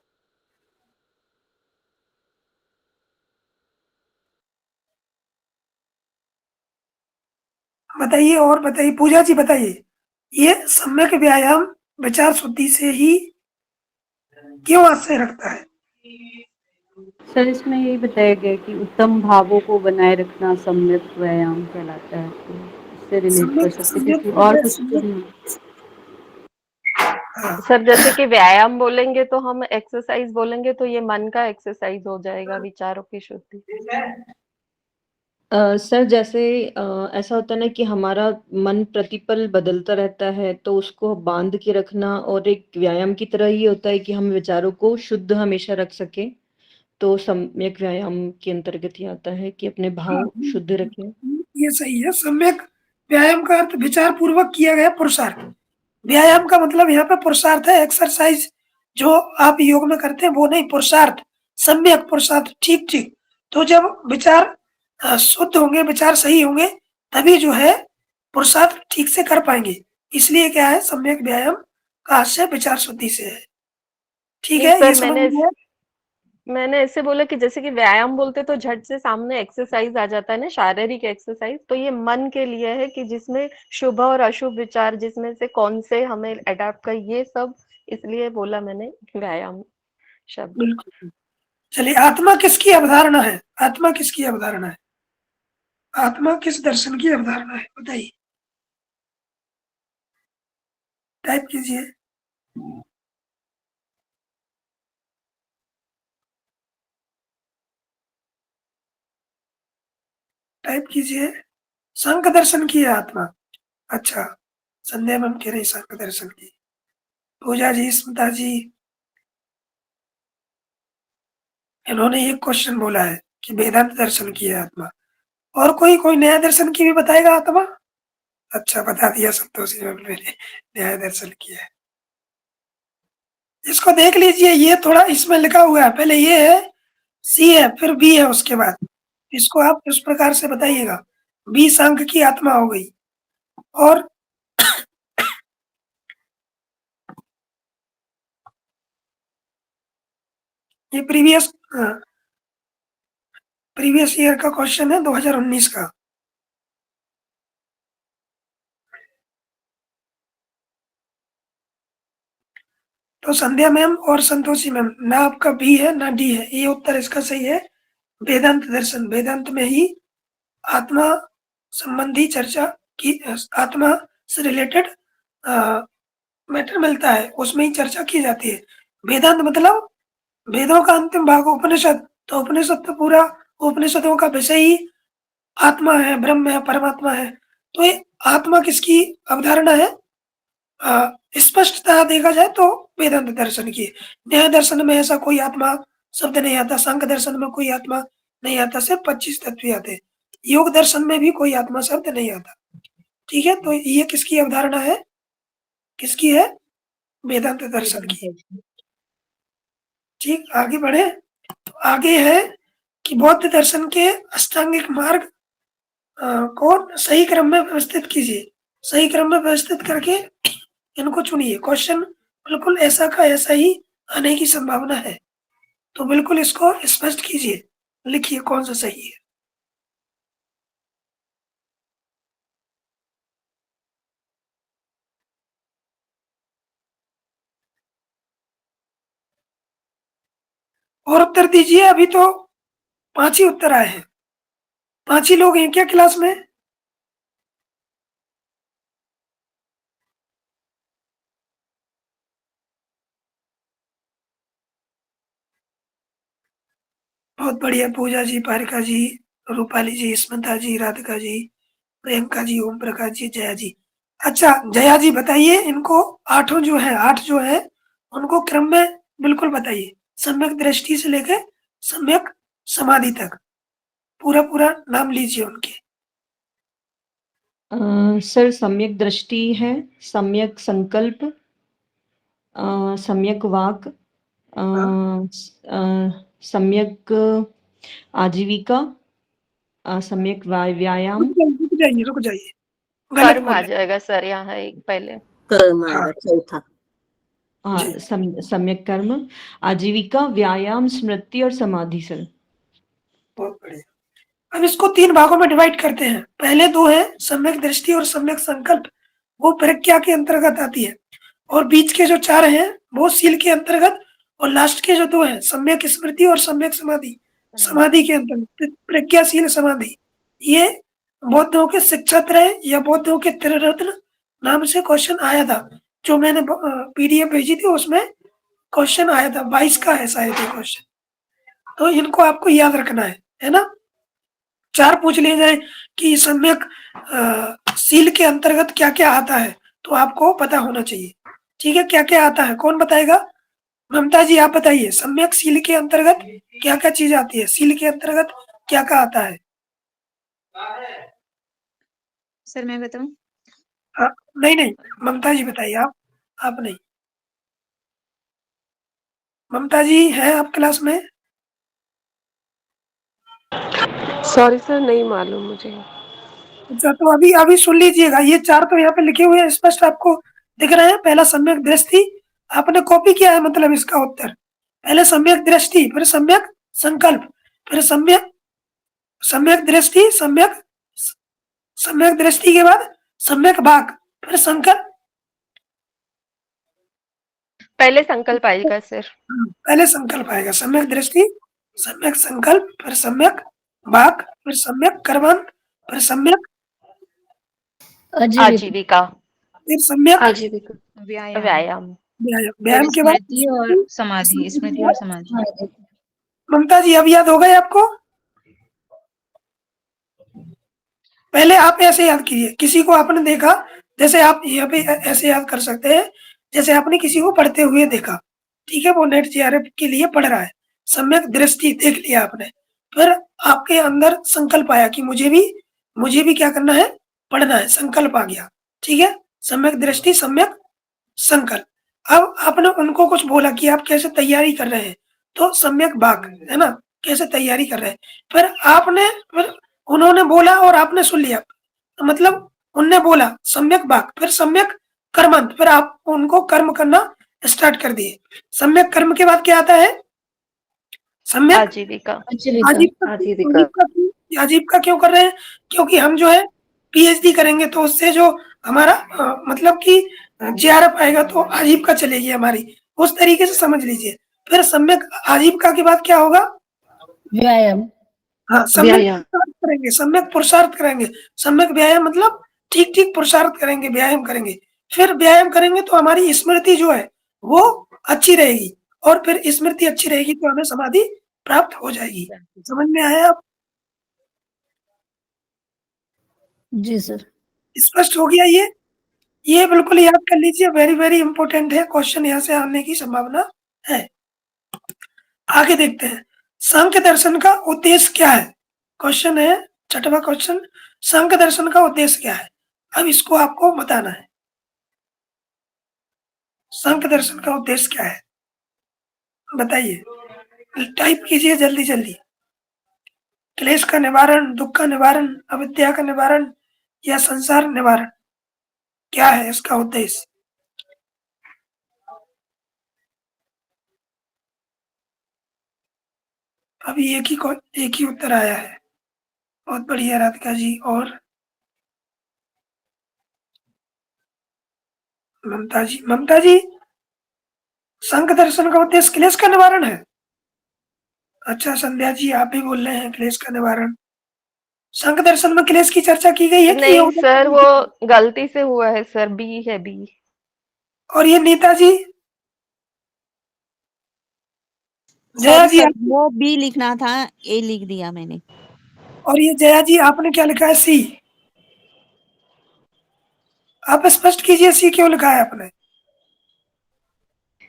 बताइए, और बताइए, पूजा जी बताइए, ये सम्यक व्यायाम विचार शुद्धि से ही क्यों आशय रखता है? सर इसमें यही बताया गया कि उत्तम भावों को बनाए रखना सम्यक व्यायाम कहलाता है, तो इससे रिलेट कर सकते क्योंकि और कुछ तो नहीं। हाँ, सर जैसे कि व्यायाम बोलेंगे तो हम एक्सरसाइज बोलेंगे तो ये मन का एक्सरसाइज हो जाएगा, विचारों की शुद्धि। सर जैसे ऐसा होता है ना कि हमारा मन प्रतिपल बदलता रहता है, तो उसको बांध के रखना और एक व्यायाम की तरह ही होता है कि हम विचारों को शुद्ध हमेशा रख सके, तो सम्यक व्यायाम के अंतर्गत ही आता है कि अपने भाव शुद्ध रखें। ये सही है। सम्यक व्यायाम का अर्थ विचार पूर्वक किया गया पुरुषार्थ। व्यायाम का मतलब यहाँ पे पुरुषार्थ है, एक्सरसाइज जो आप योग में करते हैं वो नहीं, पुरुषार्थ, सम्यक पुरुषार्थ, ठीक ठीक। तो जब विचार शुद्ध होंगे, विचार सही होंगे, तभी जो है पुरुषार्थ ठीक से कर पाएंगे। इसलिए क्या है, सम्यक व्यायाम का आशय विचार शुद्धि से है। ठीक नहीं है, ये सर, समझ में आया? मैंने ऐसे बोला कि जैसे कि व्यायाम बोलते तो झट से सामने एक्सरसाइज आ जाता है ना, शारीरिक एक्सरसाइज, तो ये मन के लिए है कि जिसमें शुभ और अशुभ विचार, जिसमें से कौन से हमें अडॉप्ट कर, ये सब इसलिए बोला मैंने व्यायाम शब्द। बिल्कुल। चलिए, आत्मा किसकी अवधारणा है? आत्मा किसकी अवधारणा है? आत्मा किस दर्शन की अवधारणा है, बताइए, टाइप कीजिए। टाइप कीजिए। संघ दर्शन की है आत्मा। अच्छा, संध्या मैम कह रही संघ दर्शन की। पूजा जी, स्मिता जी, इन्होंने एक क्वेश्चन बोला है कि वेदांत दर्शन की है आत्मा। और कोई कोई नया दर्शन की भी बताएगा आत्मा? अच्छा, बता दिया संतोषी मैम ने, न्याय दर्शन की है। इसको देख लीजिए, ये थोड़ा इसमें लिखा हुआ है, पहले ये है, सी है, फिर बी है उसके बाद। इसको आप इस प्रकार से बताइएगा, बी संघ की आत्मा हो गई। और ये प्रीवियस ईयर का क्वेश्चन है, 2019 का। तो संध्या मैम और संतोषी मैम, ना आपका बी है ना डी है, ये उत्तर इसका सही है। वेदांत दर्शन, वेदांत में ही आत्मा संबंधी चर्चा की, आत्मा से रिलेटेड मैटर मिलता है, उसमें ही चर्चा की जाती है। वेदांत मतलब वेदों का अंतिम भाग उपनिषद, तो उपनिषद तो पूरा, उपनिषदों का विषय ही आत्मा है, ब्रह्म है, परमात्मा है। तो ये आत्मा किसकी अवधारणा है? स्पष्टतः देखा जाए तो वेदांत दर्शन की। न्याय दर्शन में ऐसा कोई आत्मा शब्द नहीं आता, सांख्य दर्शन में कोई आत्मा नहीं आता, सिर्फ 25 तत्व ही आते हैं। योग दर्शन में भी कोई आत्मा शब्द नहीं आता। ठीक है, तो ये किसकी अवधारणा है? किसकी है? वेदांत दर्शन की। ठीक, आगे बढ़े। तो आगे है कि बौद्ध दर्शन के अष्टांगिक मार्ग को सही क्रम में व्यवस्थित कीजिए। सही क्रम में व्यवस्थित करके इनको चुनिए। क्वेश्चन बिल्कुल ऐसा का ऐसा ही आने की संभावना है, तो बिल्कुल इसको स्पष्ट कीजिए, लिखिए कौन सा सही है। और उत्तर दीजिए, अभी तो 5 ही उत्तर आए हैं। 5 ही लोग हैं क्या क्लास में? बहुत बढ़िया। पूजा जी, पारिका जी, रूपाली जी, स्मिता जी, राधिका जी, प्रियंका जी, ओम प्रकाश जी, जया जी। अच्छा जया जी बताइए, इनको 8 जो है उनको क्रम में बिल्कुल बताइए, सम्यक दृष्टि से लेकर सम्यक समाधि तक पूरा पूरा नाम लीजिए उनके। सर सम्यक दृष्टि है, सम्यक संकल्प, सम्यक वाक, सम्यक आजीविका, सम्यक व्यायाम। रुक जाइए, गलत कर्म बोल आ रहे। जाएगा सर यहाँ एक पहले। कर्म हाँ आएगा चौथा। हाँ, सम्यक कर्म, आजीविका, व्यायाम, स्मृति और समाधि सर। बहुत बढ़िया। अब इसको 3 भागों में डिवाइड करते हैं। पहले 2 है सम्यक दृष्टि और सम्यक संकल्प, वो प्रज्ञा के अंतर्गत आती है। और बीच के जो 4 हैं वो शील के अंतर्गत, और लास्ट के जो 2 हैं सम्यक स्मृति और सम्यक समाधि, समाधि के अंतर्गत। प्रज्ञाशील समाधि, ये बौद्धों के शिक्षात्रय या बौद्धों के त्रिरत्न नाम से क्वेश्चन आया था। जो मैंने पीडीएफ भेजी थी उसमें क्वेश्चन आया था, 22 का है शायद ये क्वेश्चन। तो इनको आपको याद रखना है ना। 4 पूछ लिए जाए कि सम्यक शील के अंतर्गत क्या क्या आता है, तो आपको पता होना चाहिए। ठीक है, क्या क्या आता है कौन बताएगा? ममता जी आप बताइए, सम्यक शील के अंतर्गत क्या क्या चीज आती है? शील के अंतर्गत क्या क्या आता है? सर मैं बताऊं? नहीं, ममता जी बताइए। आप नहीं। ममता जी हैं आप क्लास में? सॉरी सर, नहीं मालूम मुझे। अच्छा, तो अभी सुन लीजिएगा, ये 4 तो यहाँ पे लिखे हुए हैं, स्पष्ट आपको दिख रहे हैं। पहला सम्यक दृष्टि, आपने कॉपी किया है मतलब इसका उत्तर। पहले सम्यक दृष्टि, फिर सम्यक संकल्प, फिर सम्यक दृष्टि, सम्यक दृष्टि के बाद सम्यक भाग, फिर संकल्प। पहले संकल्प आएगा सर। पहले संकल्प आएगा, सम्यक दृष्टि, सम्यक संकल्प, फिर सम्यक भाग, फिर सम्यक कर्मंत, फिर सम्यक आजीविका, फिर सम्यक आजीविका, व्यायाम, व्यायाम, व्यायाम के बाद स्मृति और समाधि, स्मृति और समाधि। ममता जी अब याद हो गए आपको? पहले आप ऐसे याद कीजिए, किसी को आपने देखा, जैसे आप यहाँ पे ऐसे याद कर सकते हैं, जैसे आपने किसी को पढ़ते हुए देखा। ठीक है, वो नेट जीआरएफ के लिए पढ़ रहा है, सम्यक दृष्टि देख लिया आपने, फिर आपके अंदर संकल्प आया कि मुझे भी क्या करना है, पढ़ना है, संकल्प आ गया। ठीक है, सम्यक दृष्टि, सम्यक संकल्प। अब आपने उनको कुछ बोला कि आप कैसे तैयारी कर रहे हैं, तो सम्यक भाग है ना, कैसे तैयारी कर रहे हैं। फिर उन्होंने बोला और आपने सुन लिया, तो मतलब उनने बोला सम्यक भाग, फिर सम्यक कर्मंत, फिर आप उनको कर्म करना स्टार्ट कर दिए। सम्यक कर्म के बाद क्या आता है? सम्यक आजीविका, आजीविका क्यों कर रहे हैं? क्योंकि हम जो है पीएचडी करेंगे, तो उससे जो हमारा मतलब कि जेआरएफ आएगा, तो आजीविका चलेगी हमारी, उस तरीके से समझ लीजिए। फिर सम्यक आजीविका के बाद क्या होगा? व्यायाम। हाँ, सम्यक पुरुषार्थ करेंगे। सम्यक व्यायाम मतलब ठीक पुरुषार्थ करेंगे, व्यायाम करेंगे। फिर व्यायाम करेंगे तो हमारी स्मृति जो है वो अच्छी रहेगी, और फिर स्मृति अच्छी रहेगी तो हमें समाधि प्राप्त हो जाएगी। समझ में आया आप? जी सर। स्पष्ट हो गया ये बिल्कुल याद कर लीजिए, वेरी वेरी इंपॉर्टेंट है, क्वेश्चन यहाँ से आने की संभावना है। आगे देखते हैं। सांख्य दर्शन का उद्देश्य क्या है? क्वेश्चन है, छठवां क्वेश्चन, सांख्य दर्शन का उद्देश्य क्या है? अब इसको आपको बताना है। सांख्य दर्शन का उद्देश्य क्या है? बताइए, टाइप कीजिए जल्दी जल्दी। क्लेश का निवारण, दुख का निवारण, अविद्या का निवारण या संसार निवारण? क्या है इसका उद्देश्य? अभी एक ही उत्तर आया है। बहुत बढ़िया राधिका जी। और ममता जी, सांख्य दर्शन का उद्देश्य क्लेश का निवारण है। अच्छा, संध्या जी आप भी बोल रहे हैं क्लेश का निवारण। सांख्य दर्शन में क्लेश की चर्चा की गई है कि नहीं सर, वो गलती से हुआ है सर, बी है बी। और ये नीता जी, जया जी, वो बी लिखना था, ए लिख दिया मैंने। और ये जया जी आपने क्या लिखा है? सी। आप स्पष्ट कीजिए सी क्यों लिखा है आपने?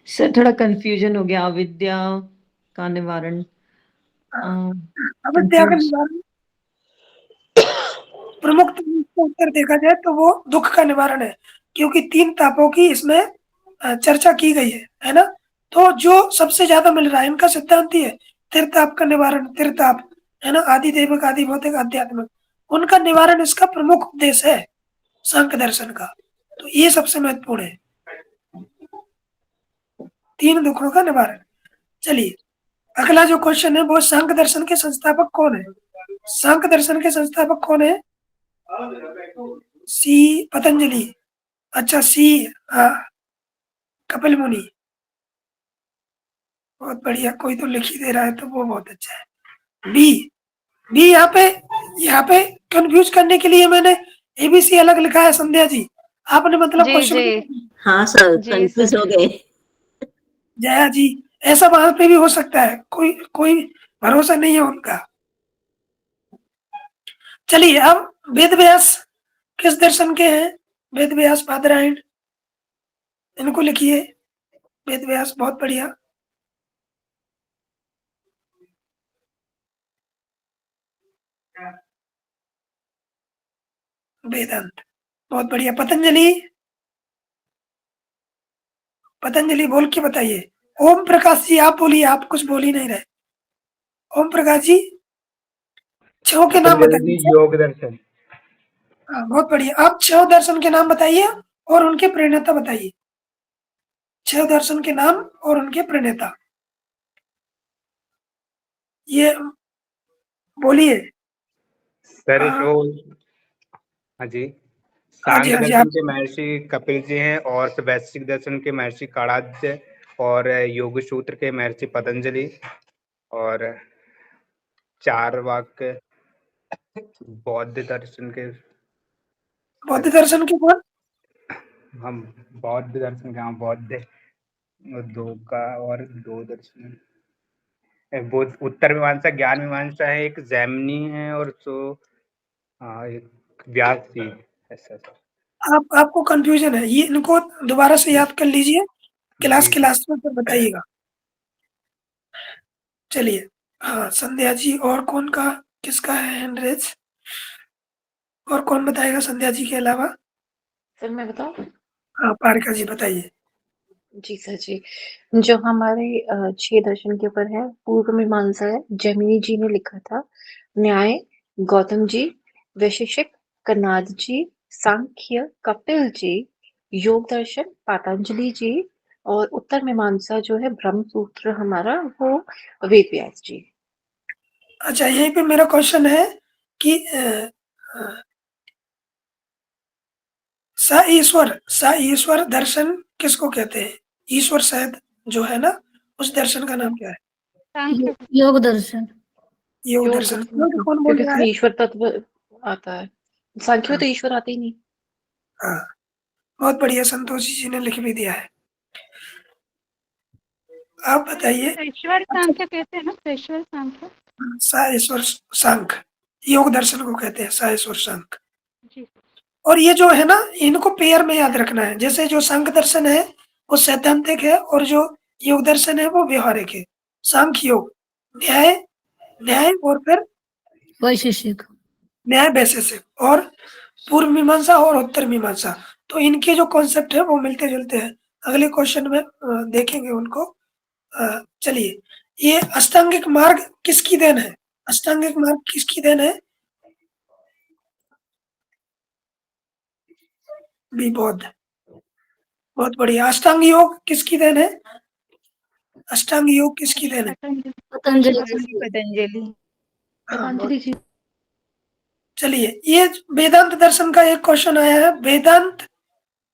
सर थोड़ा कंफ्यूजन हो गया, अविद्या का निवारण। अविद्या का निवारण प्रमुख उत्तर देखा जाए तो वो दुख का निवारण है, क्योंकि 3 तापों की इसमें चर्चा की गई है ना। तो जो सबसे ज्यादा मिल रहा है इनका सिद्धांत ही है त्रिताप का निवारण, त्रिताप है ना, आदि दैविक, आदि भौतिक, आध्यात्मिक, उनका निवारण इसका प्रमुख उद्देश्य है सांख्य दर्शन का। तो ये सबसे महत्वपूर्ण है, 3 दुखों का निवारण। चलिए, अगला जो क्वेश्चन है वो सांख्य दर्शन के संस्थापक कौन है? सांख्य दर्शन के संस्थापक कौन है? सी पतंजलि। अच्छा, सी कपिल मुनि। बहुत बढ़िया, कोई तो लिख ही दे रहा है तो वो बहुत अच्छा है। बी यहाँ पे कंफ्यूज करने के लिए मैंने एबीसी अलग लिखा है। संध्या जी आपने मतलब जी क्वेश्चन, जी हाँ सर, जी कंफ्यूज सर। हो गए। जया जी ऐसा वहां पे भी हो सकता है, कोई भरोसा नहीं है उनका। चलिए, अब वेद व्यास किस दर्शन के हैं? वेद व्यास बादरायण, इनको लिखिए। वेद व्यास, बहुत बढ़िया। वेदांत, बहुत बढ़िया। पतंजलि बोल के बताइए। ओम प्रकाश जी आप बोलिए, आप कुछ बोल ही नहीं रहे। ओम प्रकाश जी, 6 के नाम बताइए। योग दर्शन। बहुत बढ़िया। आप 6 दर्शन के नाम बताइए और उनके प्रणेता बताइए। 6 दर्शन के नाम और उनके प्रणेता, ये बोलिए। सर जो, हाँ जी, सांख्य दर्शन के महर्षि कपिल जी हैं, और वैश्विक दर्शन के महर्षि काणाद्य, और योग सूत्र के महर्षि पतंजलि, और चारवाक बौद्ध दर्शन के कौन? हम बौद्ध दर्शन के, हाँ बौद्ध, दो का और 2 दर्शन, वो उत्तर मीमांसा, ज्ञान मीमांसा है, एक जैमिनी है, और एक व्यास जी, ऐसा। आपको कंफ्यूजन है, ये इनको दोबारा से याद कर लीजिए, क्लास में तो बताइएगा। चलिए, हाँ संध्या जी, और कौन का किसका है हैंड? और कौन बताएगा संध्या जी के अलावा? सर मैं बताऊं? हाँ पारिका जी बताइए। जी सर जी, जो हमारे 6 दर्शन के ऊपर है, पूर्व मीमांसा है, जैमिनी जी ने लिखा था। न्याय गौतम जी, वैशेषिक कणाद जी, सांख्य कपिल जी, योग दर्शन पातंजलि जी, और उत्तर मीमांसा जो है ब्रह्म सूत्र हमारा, वो वेद व्यास जी। अच्छा, यहीं पे मेरा क्वेश्चन है कि सा ईश्वर दर्शन किसको कहते हैं? ईश्वर शायद जो है ना, उस दर्शन का नाम क्या है? योग दर्शन। योग दर्शन कौन बोल क्योंकि रहा इसमें है? ईश्वर तत्व आता है, सांख्य में तो ईश्वर आते ही नहीं। हाँ, बहुत बढ़िया, संतोषी जी ने लिख भी दिया है। आप बताइए। ईश्वर सांख्य कहते हैं ना, ईश्वर सांख्य। सा ईश्वर सांख्य योग दर्शन को कहते हैं, सा ईश्वर सांख्य। जी। और ये जो है ना, इनको पेयर में याद रखना है। जैसे जो सांख्य दर्शन है वो सैद्धांतिक है, और जो योग दर्शन है वो व्यवहारिक है। सांख्य योग न्याय न्याय और फिर वैशेषिक। न्याय वैशेषिक और पूर्व मीमांसा और उत्तर मीमांसा। तो इनके जो कॉन्सेप्ट है वो मिलते जुलते हैं। अगले क्वेश्चन में देखेंगे उनको। चलिए, ये अष्टांगिक मार्ग किसकी देन है? अष्टांगिक मार्ग किसकी देन है? विबोध। बहुत बढ़िया। अष्टांग योग किसकी देन है? अष्टांग योग किसकी देन है? पतंजलि महर्षि पतंजलि। हाँ, पतंजलि जी। चलिए, ये वेदांत दर्शन का एक क्वेश्चन आया है।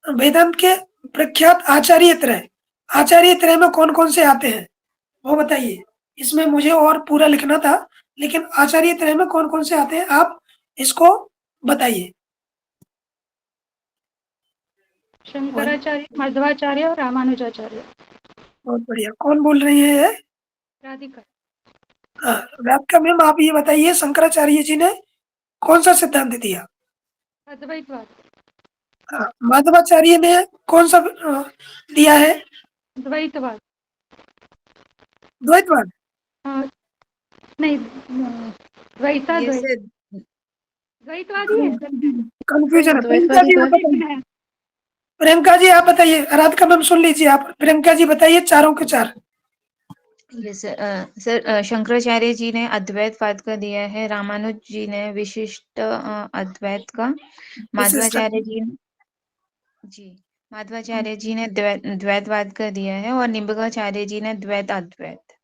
वेदांत के प्रख्यात आचार्य त्रय में कौन कौन से आते हैं वो बताइए। इसमें मुझे और पूरा लिखना था, लेकिन आचार्य त्रय में कौन कौन से आते हैं आप इसको बताइए। शंकराचार्य, मध्वाचार्य और रामानुजाचार्य। बहुत बढ़िया। कौन बोल रही है ये? राधिका। हाँ, राधिका मैम, आप ये बताइए, शंकराचार्य जी ने कौन सा सिद्धांत दिया? अद्वैतवाद। हाँ, माधवाचार्य ने कौन सा दिया है? द्वैतवाद। द्वैतवाद। नहीं, द्वैताद्वैत। ये से द्वैतवाद ही है सर। कंफ्यूजन है। द्वैतवादी प्रियंका जी आप बताइए। राधिका मैम सुन लीजिए आप। प्रियंका जी बताइए, चारों के चार। ये सर शंकराचार्य जी ने अद्वैतवाद का दिया है, रामानुज जी ने विशिष्ट अद्वैत का, माधवाचार्य जी ने द्वैतवाद का दिया है और निम्बकाचार्य जी ने द्वैत अद्वैत।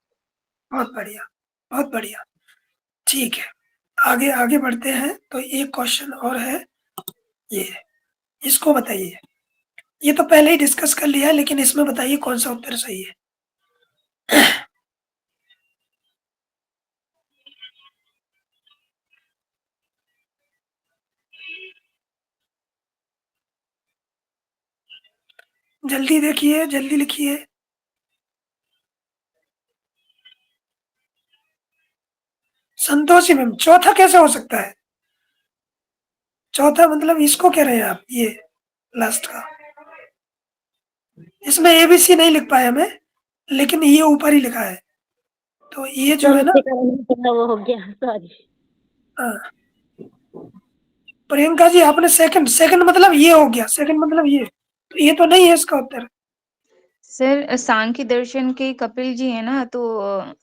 बहुत बढ़िया, बहुत बढ़िया। ठीक है, आगे आगे बढ़ते हैं। तो एक क्वेश्चन और है, ये इसको बताइए। ये तो पहले ही डिस्कस कर लिया है, लेकिन इसमें बताइए कौन सा उत्तर सही है। जल्दी देखिए, जल्दी लिखिए। संतोषी मैम, चौथा कैसे हो सकता है? चौथा मतलब इसको कह रहे हैं आप, ये लास्ट का? इसमें ABC नहीं लिख पाया मैं, लेकिन ये ऊपर ही लिखा है। तो ये जो है ना, वो हो गया, सॉरी। प्रियंका जी आपने सेकंड मतलब ये हो गया, सेकंड मतलब ये, तो ये तो नहीं है इसका उत्तर। सर सांख्य दर्शन के कपिल जी है ना, तो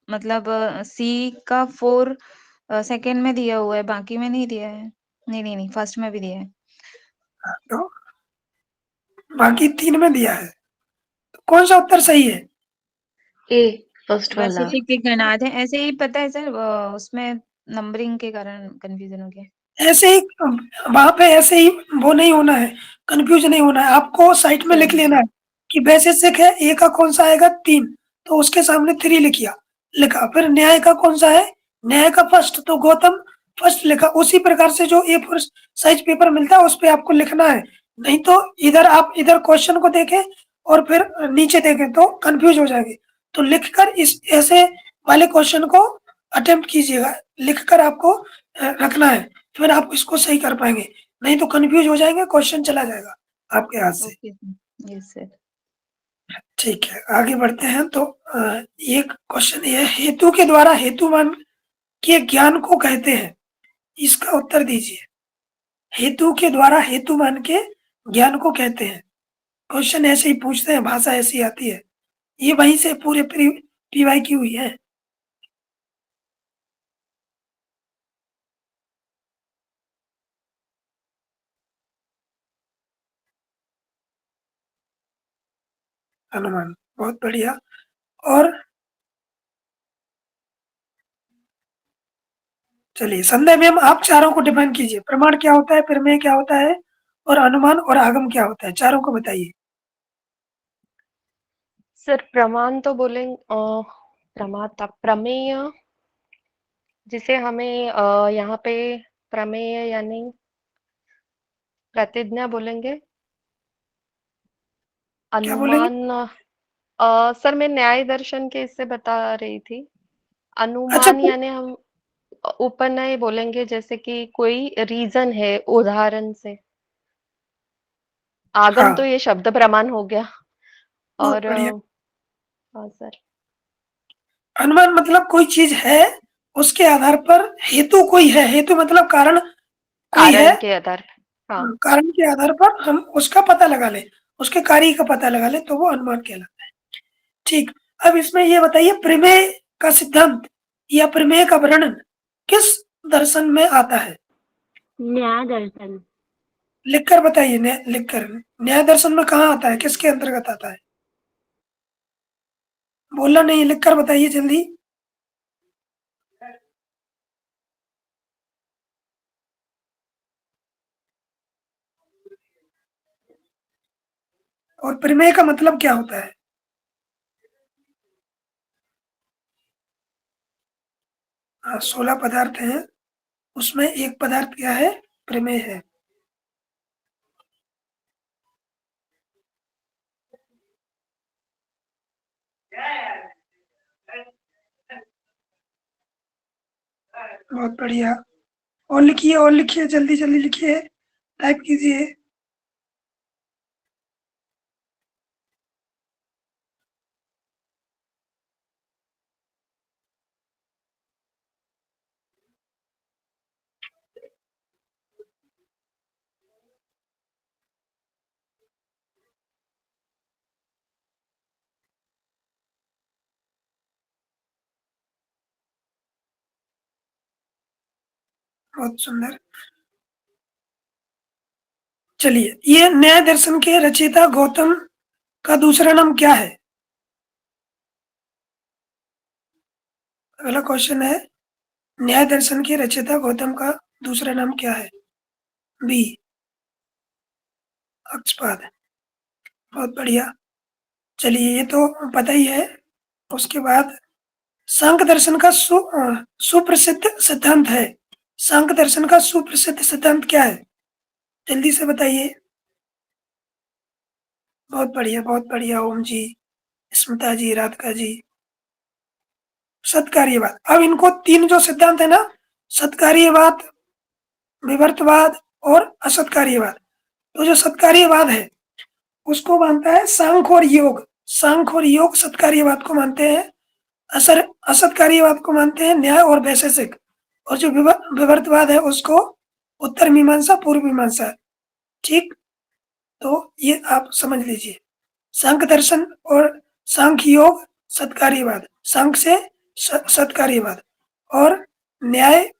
मतलब C का 4 सेकंड में दिया हुआ है, बाकी में नहीं दिया है। नहीं, फर्स्ट में भी दिया है। तो बाकी 3 में दिया है, तो कौन सा उत्तर सही है? ए फर्स्ट वाला। वैशेषिक के गणाद है, ऐसे ही पता है सर, उसमें नंबरिंग के कारण कंफ्यूजन हो गया। ऐसे ही वहां पे ऐसे ही वो नहीं होना है, कंफ्यूज नहीं होना है। आपको साइट में लिख लेना है कि वैशेषिक है, ए का कौन सा आएगा? 3, तो उसके सामने 3 लिखा। फिर न्याय का कौन सा है? न्याय का फर्स्ट, तो गौतम फर्स्ट लिखा। उसी प्रकार से जो A4 साइज पेपर मिलता है उस पे आपको लिखना है। नहीं तो इधर आप इधर क्वेश्चन को देखें और फिर नीचे देखें तो कंफ्यूज हो जाएंगे। तो लिखकर इस ऐसे वाले क्वेश्चन को अटेम्प्ट कीजिएगा, लिखकर आपको रखना है, फिर आप इसको सही कर पाएंगे। नहीं तो कंफ्यूज हो जाएंगे, क्वेश्चन चला जाएगा आपके हाथ से। Yes sir. ठीक है, आगे बढ़ते हैं। तो एक क्वेश्चन ये है, हेतु के द्वारा हेतुमान के ज्ञान को कहते हैं, इसका उत्तर दीजिए। हेतु के द्वारा हेतुमान के ज्ञान को कहते हैं। क्वेश्चन ऐसे ही पूछते हैं, भाषा ऐसी आती है, ये वहीं से पूरे PY की हुई है। अनुमान, बहुत बढ़िया। और चलिए संध्या मैम, आप चारों को डिफाइन कीजिए। प्रमाण क्या होता है, प्रमेय क्या होता है, और अनुमान और आगम क्या होता है, चारों को बताइए। सर प्रमाण तो बोलेंगे प्रमाता, प्रमेय जिसे हमें यहाँ पे प्रमेय यानी प्रतिज्ञा बोलेंगे। क्या बोलेंगे? अनुमान सर मैं न्याय दर्शन के इससे बता रही थी। अच्छा, अनुमान यानी हम उपनय बोलेंगे, जैसे कि कोई रीजन है उदाहरण से। आगम हाँ, तो ये शब्द प्रमाण हो गया। बहुत और बढ़िया। हाँ सर। अनुमान मतलब कोई चीज है, उसके आधार पर हेतु कोई है, हेतु मतलब कारण कोई है, कारण के आधार पे, हाँ। कारण के आधार पर हम उसका पता लगा ले, उसके कार्य का पता लगा ले, तो वो अनुमान कहलाता है। ठीक, अब इसमें ये बताइए प्रमेय का सिद्धांत या प्रमेय का वर्णन किस दर्शन में आता है? न्याय दर्शन। लिखकर बताइए, लिखकर। न्याय दर्शन में कहाँ आता है, किसके अंतर्गत आता है? बोलना नहीं, लिखकर बताइए जल्दी। और प्रमेय का मतलब क्या होता है? हाँ, 16 पदार्थ हैं, उसमें एक पदार्थ क्या है? प्रमेय है। बहुत बढ़िया। और लिखिए, और लिखिए, जल्दी जल्दी लिखिए, टाइप कीजिए। बहुत सुंदर। चलिए, ये न्याय दर्शन के रचयिता गौतम का दूसरा नाम क्या है? अगला क्वेश्चन है, न्याय दर्शन के रचयिता गौतम का दूसरा नाम क्या है? बी, अक्षपाद। बहुत बढ़िया। चलिए, ये तो पता ही है। उसके बाद सांख्य दर्शन का सुप्रसिद्ध सिद्धांत है। सांख्य दर्शन का सुप्रसिद्ध सिद्धांत क्या है? जल्दी से बताइए। बहुत बढ़िया, बहुत बढ़िया। ओम जी, स्मिता जी, राधिका जी। सत्कार्यवाद। अब इनको तीन जो सिद्धांत है ना, सत्कार्यवाद, विवर्तवाद और असत्कार्यवाद, तो जो सत्कार्यवाद है उसको मानता है सांख्य और योग। सांख्य और योग सत्कार्यवाद को मानते हैं। असत्कार्यवाद को मानते हैं न्याय और वैशेषिक। और जो विवर्तवाद है उसको उत्तर मीमांसा, पूर्व मीमांसा। ठीक, तो ये आप समझ लीजिए। सांख्य दर्शन और सांख्य योग सत्कार्यवाद, सांख्य से सत्कार्यवाद, और न्याय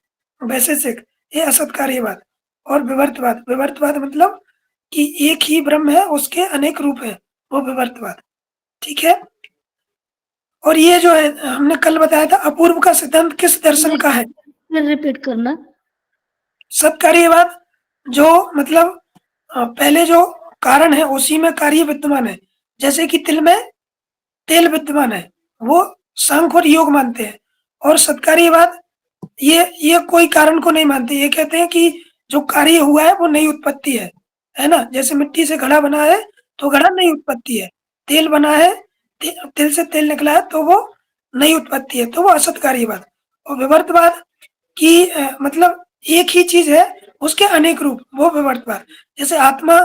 वैशेषिक ये असत्कार्यवाद, और विवर्तवाद, विवर्तवाद मतलब कि एक ही ब्रह्म है, उसके अनेक रूप है, वो विवर्तवाद। ठीक है। और ये जो है हमने कल बताया था, अपूर्व का सिद्धांत किस दर्शन का है? रिपीट करना। सत्कार्यवाद, जो मतलब पहले जो कारण है उसी में कार्य विद्यमान है, जैसे कि तिल में तेल विद्यमान है, वो सांख्य और योग मानते हैं। और सत्कार्यवाद ये कोई कारण को नहीं मानते, ये कहते हैं कि जो कार्य हुआ है वो नई उत्पत्ति है ना। जैसे मिट्टी से घड़ा बना है तो घड़ा नई उत्पत्ति है, तेल बना है, तिल से तेल निकला है तो वो नई उत्पत्ति है, तो वो असत्कार्यवाद। और विवर्तवाद की मतलब एक ही चीज है, उसके अनेक रूप, वो विवर्तवाद। जैसे आत्मा,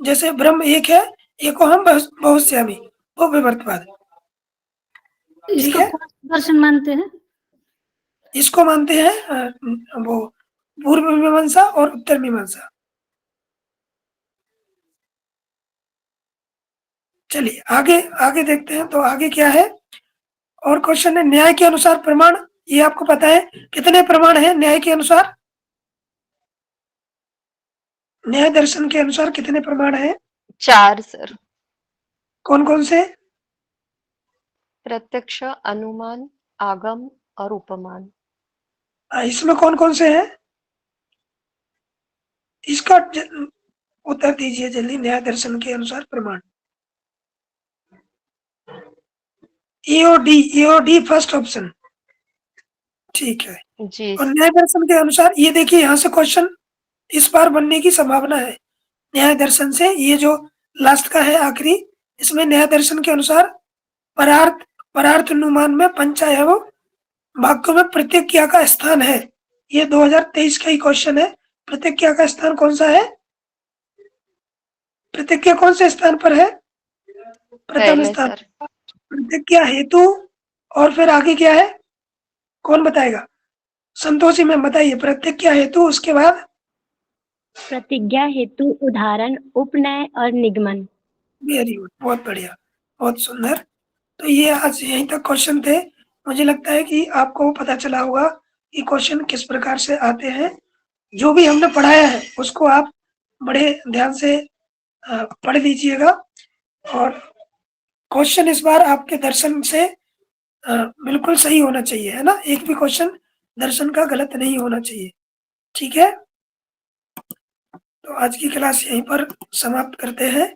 जैसे ब्रह्म एक है, एको हम बहुश्यामी, वो विवर्तवाद। ठीक है, दर्शन मानते हैं। इसको मानते हैं वो पूर्व मीमांसा और उत्तर मीमांसा। चलिए आगे आगे देखते हैं, तो आगे क्या है। और क्वेश्चन है, न्याय के अनुसार प्रमाण। ये आपको पता है कितने प्रमाण है न्याय के अनुसार? न्याय दर्शन के अनुसार कितने प्रमाण है? 4 सर। कौन कौन से? प्रत्यक्ष, अनुमान, आगम और उपमान। इसमें कौन कौन से हैं? इसका उत्तर दीजिए जल्दी। न्याय दर्शन के अनुसार प्रमाण, ईओडी फर्स्ट ऑप्शन। ठीक है जी। और न्याय दर्शन के अनुसार ये देखिए, यहाँ से क्वेश्चन इस बार बनने की संभावना है। न्याय दर्शन से ये जो लास्ट का है आखिरी, इसमें न्याय दर्शन के अनुसार परार्थ अनुमान में पंचायव वाक्यों में प्रतिज्ञा का स्थान है। ये 2023 का ही क्वेश्चन है। प्रतिज्ञा का स्थान कौन सा है? प्रतिज्ञा कौन से स्थान पर है? प्रथम स्थान। प्रतिज्ञा हेतु और फिर आगे क्या है, कौन बताएगा? संतोषी मैम बताइए। प्रतिज्ञा हेतु, उसके बाद प्रतिज्ञा हेतु, उदाहरण, उपनय और निगमन। वेरी गुड, बहुत बढ़िया, बहुत सुंदर। तो ये आज यहीं तक क्वेश्चन थे। मुझे लगता है कि आपको पता चला होगा कि क्वेश्चन किस प्रकार से आते हैं। जो भी हमने पढ़ाया है उसको आप बड़े ध्यान से पढ़ लीजिएगा, और क्वेश्चन इस बार आपके दर्शन से बिल्कुल सही होना चाहिए, है ना? एक भी क्वेश्चन दर्शन का गलत नहीं होना चाहिए, ठीक है? तो आज की क्लास यहीं पर समाप्त करते हैं।